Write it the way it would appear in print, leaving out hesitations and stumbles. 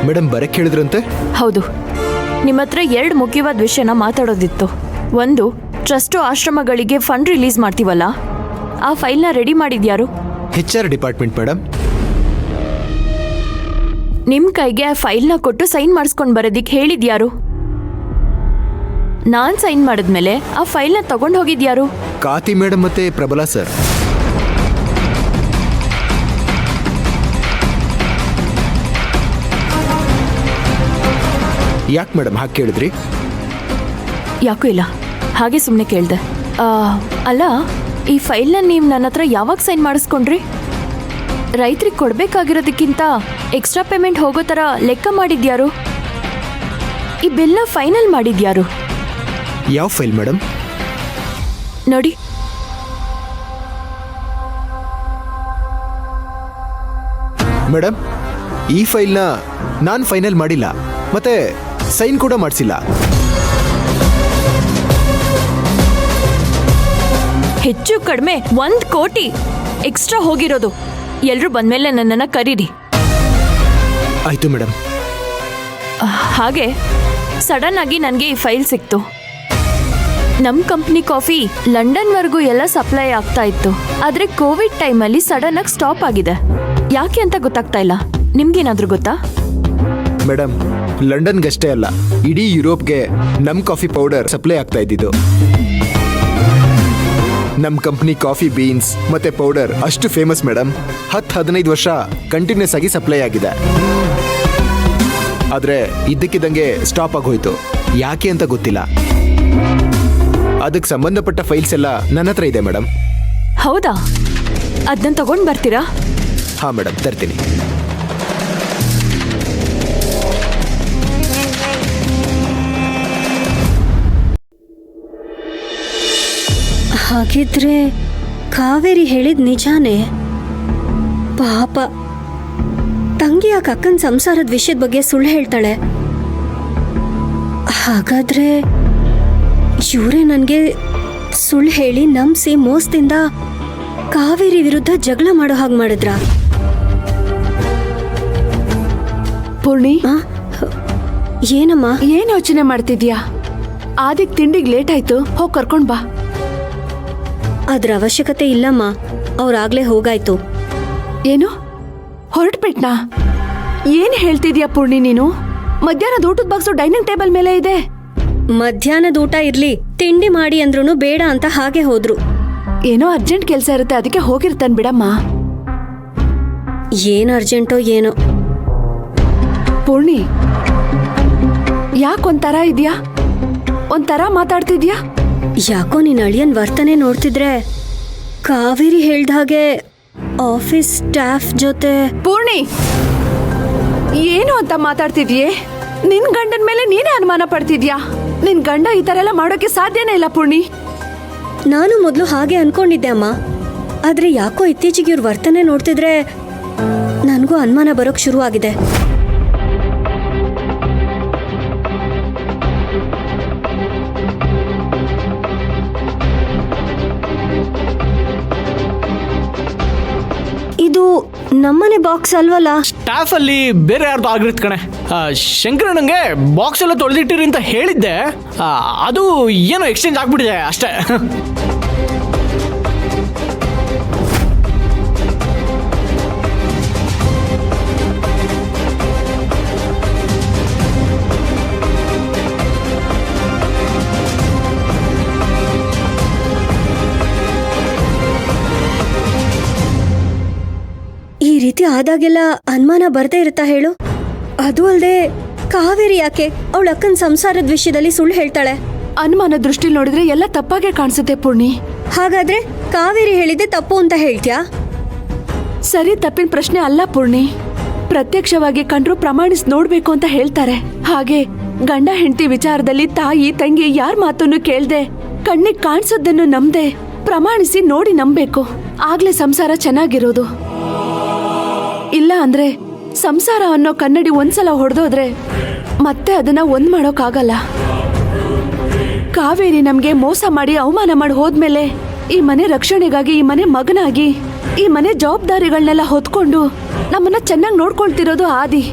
Madam ಬರಕ್ಕೆ ಹೇಳಿದ್ರಂತೆ? ಹೌದು, ನಿಮ್ಮ ಹತ್ರ 2 ಮುಖ್ಯವಾದ ವಿಷಯನ ಮಾತಾಡೋದಿತ್ತು. ಒಂದು, ಟ್ರಸ್ಟು ಆಶ್ರಮಗಳಿಗೆ ಫಂಡ್ ರಿಲೀಸ್ ಮಾಡ್ತೀವಲ್ಲ, ಆ ಫೈಲ್ನ ರೆಡಿ ಮಾಡಿದ್ಯಾರು? HR department madam. ನಿಮ್ಮ ಕೈಗೆ ಆ ಫೈಲ್ನ ಕೊಟ್ಟು ಸೈನ್ ಮಾಡಿಸ್ಕೊಂಡು ಬರೋದಿಕ್ಕೆ ಹೇಳಿದ್ಯಾರು? ನಾನು ಸೈನ್ ಮಾಡಿದ್ಮೇಲೆ ಆ ಫೈಲ್ನ ತಗೊಂಡು ಹೋಗಿದ್ಯಾರು? ಕಾತಿ ಮೇಡಮ್ ಮತ್ತೆ ಪ್ರಬಲಾ ಸರ್. ಯಾಕೆ ಮೇಡಮ್ ಹಾಗೆ ಕೇಳಿದ್ರಿ? ಯಾಕೂ ಇಲ್ಲ, ಹಾಗೆ ಸುಮ್ಮನೆ ಕೇಳಿದೆ. ಅಲ್ಲ, ಈ ಫೈಲ್ನ ನೀವು ನನ್ನ ಹತ್ರ ಯಾವಾಗ ಸೈನ್ ಮಾಡಿಸ್ಕೊಂಡ್ರಿ? ರೈತರಿಗೆ ಕೊಡಬೇಕಾಗಿರೋದಕ್ಕಿಂತ ಎಕ್ಸ್ಟ್ರಾ ಪೇಮೆಂಟ್ ಹೋಗೋ ಥರ ಲೆಕ್ಕ ಮಾಡಿದ್ಯಾರು? ಈ ಬಿಲ್ನ ಫೈನಲ್ ಮಾಡಿದ್ಯಾರು? ಯಾವ ಫೈಲ್ ಮೇಡಮ್? ನೋಡಿ, ಮೇಡಮ್ ಈ ಫೈಲ್ನ ನಾನು ಫೈನಲ್ ಮಾಡಿಲ್ಲ, ಮತ್ತೆ ಸೈನ್ ಕೂಡ ಮಾಡಿಸಿಲ್ಲ. ಹೆಚ್ಚು ಕಡಿಮೆ 1 ಕೋಟಿ ಎಕ್ಸ್ಟ್ರಾ ಹೋಗಿರೋದು. ಎಲ್ಲರೂ ಬಂದ್ಮೇಲೆ ನನ್ನನ್ನು ಕರೀರಿ. ಆಯ್ತು ಮೇಡಮ್. ಹಾಗೆ ಸಡನ್ ಆಗಿ ನನಗೆ ಈ ಫೈಲ್ ಸಿಕ್ತು. ನಮ್ಮ ಕಂಪ್ನಿ ಕಾಫಿ ಲಂಡನ್ವರೆಗೂ ಎಲ್ಲ ಸಪ್ಲೈ ಆಗ್ತಾ ಇತ್ತು. ಆದರೆ ಕೋವಿಡ್ ಟೈಮಲ್ಲಿ ಸಡನ್ ಆಗಿ ಸ್ಟಾಪ್ ಆಗಿದೆ. ಯಾಕೆ ಅಂತ ಗೊತ್ತಾಗ್ತಾ ಇಲ್ಲ. ನಿಮ್ಗೇನಾದ್ರೂ ಗೊತ್ತಾ? ಮೇಡಮ್, ಲಂಡನ್ಗಷ್ಟೇ ಅಲ್ಲ, ಇಡೀ ಯುರೋಪ್ಗೆ ನಮ್ಮ ಕಾಫಿ ಪೌಡರ್ ಸಪ್ಲೈ ಆಗ್ತಾ ಇದ್ದಿದ್ದು. ನಮ್ಮ ಕಂಪ್ನಿ ಕಾಫಿ ಬೀನ್ಸ್ ಮತ್ತೆ ಪೌಡರ್ ಅಷ್ಟು ಫೇಮಸ್ ಮೇಡಮ್. 10-15 ವರ್ಷ ಕಂಟಿನ್ಯೂಸ್ ಆಗಿ ಸಪ್ಲೈ ಆಗಿದೆ. ಆದರೆ ಇದ್ದಕ್ಕಿದ್ದಂಗೆ ಸ್ಟಾಪ್ ಆಗೋಯ್ತು. ಯಾಕೆ ಅಂತ ಗೊತ್ತಿಲ್ಲ. ಅದಕ್ಕೆ ಸಂಬಂಧಪಟ್ಟ ಫೈಲ್ಸ್ ಎಲ್ಲ ನನ್ನ ಹತ್ರ ಇದೆ ಮೇಡಮ್. ಹೌದಾ? ಅದನ್ನ ತಗೊಂಡು ಬರ್ತೀರಾ? ಹಾಂ ಮೇಡಮ್, ತರ್ತೀನಿ. ಹಾಗಿದ್ರೆ ಕಾವೇರಿ ಹೇಳಿದ ನಿಜಾನೇ. ಪಾಪ ತಂಗಿ ಆ ಅಕ್ಕನ ಸಂಸಾರದ ವಿಷಯದ ಬಗ್ಗೆ ಸುಳ್ಳು ಹೇಳ್ತಾಳೆ. ಹಾಗಾದ್ರೆ ಇವರೇ ನನಗೆ ಸುಳ್ಳು ಹೇಳಿ ನಂಬಿಸಿ ಮೋಸದಿಂದ ಕಾವೇರಿ ವಿರುದ್ಧ ಜಗಳ ಮಾಡೋ ಹಾಗೆ ಮಾಡಿದ್ರ? ಪೂರ್ಣಿ, ಏನಮ್ಮ? ಏನ್ ಯೋಚನೆ ಮಾಡ್ತಿದ್ಯಾ? ಆದಿಕ್ ತಿಂಡಿಗೆ ಲೇಟ್ ಆಯ್ತು, ಹೋಗಿ ಕರ್ಕೊಂಡ್ ಬಾ. ಅದ್ರ ಅವಶ್ಯಕತೆ ಇಲ್ಲಮ್ಮ, ಅವ್ರಾಗ್ಲೇ ಹೋಗಾಯ್ತು. ಏನು ಹೊರಟ್ಬಿಟ್ನಾ? ಏನ್ ಹೇಳ್ತಿದ್ಯಾ ಪೂರ್ಣಿ ನೀನು? ಮಧ್ಯಾಹ್ನದ ಊಟದ ಬಾಕ್ಸು ಡೈನಿಂಗ್ ಟೇಬಲ್ ಮೇಲೆ ಇದೆ. ಮಧ್ಯಾಹ್ನದ ಊಟ ಇರ್ಲಿ, ತಿಂಡಿ ಮಾಡಿ ಅಂದ್ರೂ ಬೇಡ ಅಂತ ಹಾಗೆ ಹೋದ್ರು. ಏನೋ ಅರ್ಜೆಂಟ್ ಕೆಲಸ ಇರುತ್ತೆ, ಅದಕ್ಕೆ ಹೋಗಿರ್ತಾನೆ ಬಿಡಮ್ಮ. ಏನ್ ಅರ್ಜೆಂಟೋ ಏನೋ. ಪೂರ್ಣಿ, ಯಾಕೊಂಥರ ಇದೆಯಾ? ಒಂಥರ ಮಾತಾಡ್ತಿದ್ಯಾ? ಯಾಕೋ ನಿನ್ನ ಅಳಿಯನ್ ವರ್ತನೆ ನೋಡ್ತಿದ್ರೆ ಕಾವೇರಿ ಹೇಳ್ದ ಹಾಗೆ ಆಫೀಸ್ ಸ್ಟಾಫ್ ಜೊತೆ. ಪೂರ್ಣಿ, ಏನು ಅಂತ ಮಾತಾಡ್ತಿದ್ಯೆ? ನಿನ್ ಗಂಡನ ಮೇಲೆ ನೀನೇ ಅನುಮಾನ ಪಡ್ತಿದ್ಯಾ? ನಿನ್ ಗಂಡ ಈ ತರ ಎಲ್ಲ ಮಾಡೋಕೆ ಸಾಧ್ಯನೇ ಇಲ್ಲ ಪೂರ್ಣಿ. ನಾನು ಮೊದಲು ಹಾಗೆ ಅನ್ಕೊಂಡಿದ್ದೆ ಅಮ್ಮ. ಆದ್ರೆ ಯಾಕೋ ಇತ್ತೀಚೆಗೆ ಇವ್ರ ವರ್ತನೆ ನೋಡ್ತಿದ್ರೆ ನನಗೂ ಅನುಮಾನ ಬರೋಕ್ ಶುರು ಆಗಿದೆ. ಇದು ನಮ್ಮನೆ ಬಾಕ್ಸ್ ಅಲ್ವಲ್ಲ? ಸ್ಟಾಫ್ ಅಲ್ಲಿ ಬೇರೆ ಯಾರ್ದು ಆಗಿರುತ್ತೆ ಕಣೆ. ಶಂಕರ ನಂಗೆ ಬಾಕ್ಸ್ ಎಲ್ಲ ತೊಳೆದಿಟ್ಟಿರಿ ಅಂತ ಹೇಳಿದ್ದೆ. ಅದು ಏನೋ ಎಕ್ಸ್ಚೇಂಜ್ ಆಗ್ಬಿಟ್ಟಿದೆ ಅಷ್ಟೇ. ಈ ರೀತಿ ಆದಾಗೆಲ್ಲ ಅನುಮಾನ ಬರ್ದೇ ಇರುತ್ತಾ ಹೇಳು? ಅದು ಅಲ್ಲದೆ ಕಾವೇರಿ ಯಾಕೆ ಅವಳ ಅಕ್ಕನ ಸಂಸಾರದ ವಿಷಯದಲ್ಲಿ ಸುಳ್ಳು ಹೇಳ್ತಾಳೆ? ಅನುಮಾನ ದೃಷ್ಟಿಲಿ ನೋಡಿದ್ರೆ ಎಲ್ಲ ತಪ್ಪಾಗೆ ಕಾಣಿಸುತ್ತೆ ಪೂರ್ಣಿ. ಹಾಗಾದ್ರೆ ಕಾವೇರಿ ಹೇಳಿದ್ದೆ ತಪ್ಪು ಅಂತ ಹೇಳ್ತ್ಯಾ? ಸರಿ ತಪ್ಪಿನ ಪ್ರಶ್ನೆ ಅಲ್ಲ ಪೂರ್ಣಿ. ಪ್ರತ್ಯಕ್ಷವಾಗಿ ಕಂಡ್ರು ಪ್ರಮಾಣಿಸಿ ನೋಡ್ಬೇಕು ಅಂತ ಹೇಳ್ತಾರೆ. ಹಾಗೆ ಗಂಡ ಹೆಂಡತಿ ವಿಚಾರದಲ್ಲಿ ತಾಯಿ ತಂಗಿ ಯಾರ ಮಾತನ್ನು ಕೇಳ್ದೆ, ಕಣ್ಣಿಗೆ ಕಾಣಿಸೋದನ್ನು ನಂಬದೆ ಪ್ರಮಾಣಿಸಿ ನೋಡಿ ನಂಬೇಕು. ಆಗ್ಲೇ ಸಂಸಾರ ಚೆನ್ನಾಗಿರೋದು. ಇಲ್ಲ ಅಂದ್ರೆ ಸಂಸಾರ ಅನ್ನೋ ಕನ್ನಡಿ ಒಂದ್ಸಲ ಹೊಡೆದೋದ್ರೆ ಮತ್ತೆ ಅದನ್ನ ಒಂದ್ ಮಾಡೋಕ್ಕಾಗಲ್ಲ. ಕಾವೇರಿ ನಮ್ಗೆ ಮೋಸ ಮಾಡಿ ಅವಮಾನ ಮಾಡಿ ಹೋದ್ಮೇಲೆ ಈ ಮನೆ ರಕ್ಷಣೆಗಾಗಿ, ಈ ಮನೆ ಮಗನಾಗಿ, ಈ ಮನೆ ಜವಾಬ್ದಾರಿಗಳನ್ನೆಲ್ಲ ಹೊತ್ಕೊಂಡು ನಮ್ಮನ್ನ ಚೆನ್ನಾಗಿ ನೋಡ್ಕೊಳ್ತಿರೋದು ಆದಿ.